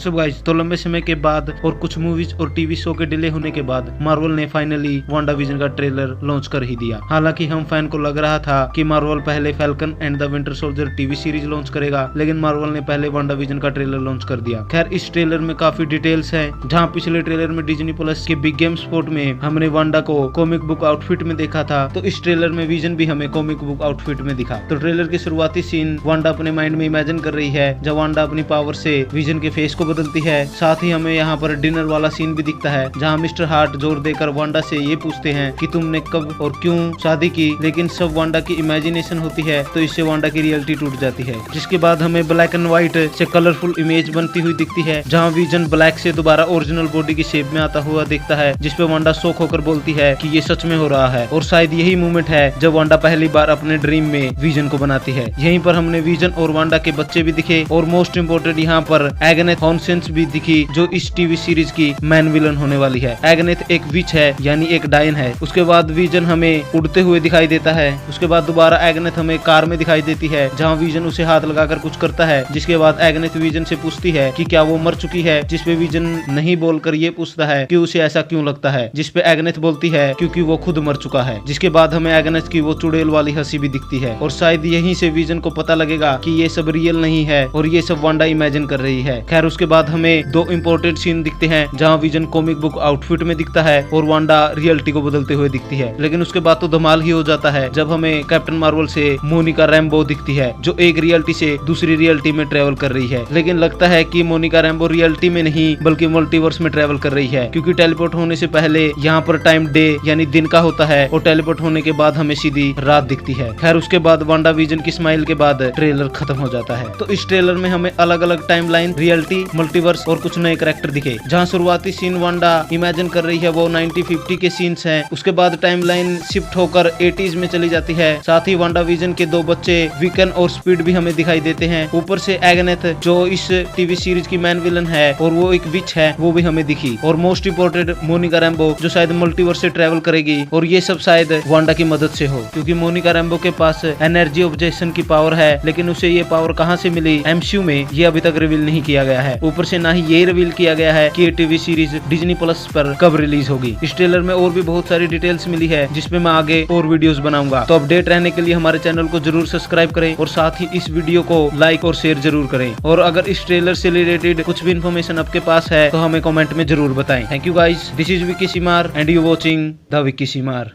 WhatsApp guys, तो लंबे समय के बाद और कुछ मूवीज और टीवी शो के डिले होने के बाद मार्वल ने फाइनली वांडाविजन का ट्रेलर लॉन्च कर ही दिया। हालांकि हम फैन को लग रहा था कि मार्वल पहले falcon and the winter soldier TV series launch करेगा, लेकिन मार्वल ने पहले वांडाविजन का ट्रेलर लॉन्च कर दिया। खैर, इस ट्रेलर में काफी डिटेल्स है। जहाँ पिछले ट्रेलर में डिज्नी प्लस के बिग गेम स्पोर्ट में हमने वांडा को कॉमिक बुक आउटफिट में देखा था, तो इस ट्रेलर में विजन भी हमें कॉमिक बुक आउटफिट में दिखा। तो ट्रेलर की शुरुआती सीन वांडा अपने माइंड में इमेजिन कर रही है, जब वांडा अपनी पावर से विजन के फेस को बदलती है। साथ ही हमें यहाँ पर डिनर वाला सीन भी दिखता है, जहाँ मिस्टर हार्ट जोर देकर वांडा से ये पूछते हैं कि तुमने कब और क्यों शादी की, लेकिन सब वांडा की इमेजिनेशन होती है, तो इससे वांडा की रियलिटी टूट जाती है। जिसके बाद हमें ब्लैक एंड व्हाइट से कलरफुल इमेज बनती हुई दिखती है, जहाँ विजन ब्लैक से दोबारा ओरिजिनल बॉडी की शेप में आता हुआ दिखता है, जिसपे वांडा शॉक होकर बोलती है कि ये सच में हो रहा है। और शायद यही मोमेंट है जब वांडा पहली बार अपने ड्रीम में विजन को बनाती है। यहीं पर हमने विजन और वांडा के बच्चे भी दिखे, और मोस्ट इम्पोर्टेंट यहाँ पर एग्नेथ हॉनसेंस भी दिखी, जो इस टीवी सीरीज की मैन विलन होने वाली है। एग्नेथ एक विच है, यानी एक डायन है। उसके बाद विजन हमें उड़ते हुए दिखाई देता है। उसके बाद दोबारा एग्नेथ हमें कार में दिखाई देती है, जहाँ विजन उसे हाथ लगाकर कुछ करता है। जिसके बाद एग्नेथ विजन से पूछती है कि क्या वो मर चुकी है, जिसपे विजन नहीं बोलकर ये पूछता है कि उसे ऐसा क्यों लगता है, जिसपे एग्नेथ बोलती है क्योंकि वो खुद मर चुका है। जिसके बाद हमें एग्नेथ की वो चुड़ैल वाली हंसी भी दिखती है, और शायद यहीं से विजन को पता लगेगा कि ये सब रियल नहीं है और ये सब वांडा इमेजिन कर रही है। खैर, उसके बाद हमें दो इम्पोर्टेंट सीन दिखते हैं, जहाँ विजन कॉमिक बुक आउटफिट में दिखता है और वांडा रियलिटी को बदलते हुए दिखती है। लेकिन उसके बाद तो धमाल ही हो जाता है, जब हमें कैप्टन मार्वल से मोनिका रैम्बो दिखती है, जो एक रियलिटी से दूसरी रियलिटी में ट्रेवल कर रही है। लेकिन लगता है कि मोनिका रैम्बो रियलिटी में नहीं बल्कि मल्टीवर्स में ट्रेवल कर रही है, क्योंकि टेलीपोर्ट होने से पहले यहाँ पर टाइम डे यानी दिन का होता है, और टेलीपोर्ट होने के बाद हमें सीधी रात दिखती है। खैर, उसके बाद वांडा विजन की स्माइल के बाद ट्रेलर खत्म हो जाता है। तो इस ट्रेलर में हमें अलग अलग टाइमलाइन, रियलिटी, मल्टीवर्स और कुछ नए कैरेक्टर दिखे। जहाँ शुरुआती सीन वांडा इमेजिन कर रही है वो 1950 के सीन्स हैं। उसके बाद टाइमलाइन शिफ्ट होकर 80s में चली जाती है। साथ ही वांडा विजन के दो बच्चे वीकन और स्पीड भी हमें दिखाई देते हैं। ऊपर से एग्नेथ, जो इस टीवी सीरीज की मैन विलन है और वो एक विच है, वो भी हमें दिखी। और मोस्ट इम्पोर्टेंट मोनिका रैम्बो, जो शायद मल्टीवर्स से ट्रेवल करेगी, और ये सब शायद वांडा की मदद से हो, क्योंकि मोनिका रैम्बो के पास एनर्जी ऑब्जेक्शन की पावर है। लेकिन उसे ये पावर कहाँ से मिली एमसीयू में, ये अभी तक रिवील नहीं किया गया है। ऊपर से ना ही ये रिवील किया गया है कि ये टीवी सीरीज डिज्नी प्लस पर कब रिलीज होगी। इस ट्रेलर में और भी बहुत सारी डिटेल्स मिली है, जिसपे मैं आगे और वीडियोस बनाऊंगा। तो अपडेट रहने के लिए हमारे चैनल को जरूर सब्सक्राइब करें, और साथ ही इस वीडियो को लाइक और शेयर जरूर करें। और अगर इस ट्रेलर से रिलेटेड कुछ भी इन्फॉर्मेशन आपके पास है तो हमें कमेंट में जरूर बताएं। Thank you guys, this is Vicky Seemar and you watching the Vicky सीमार।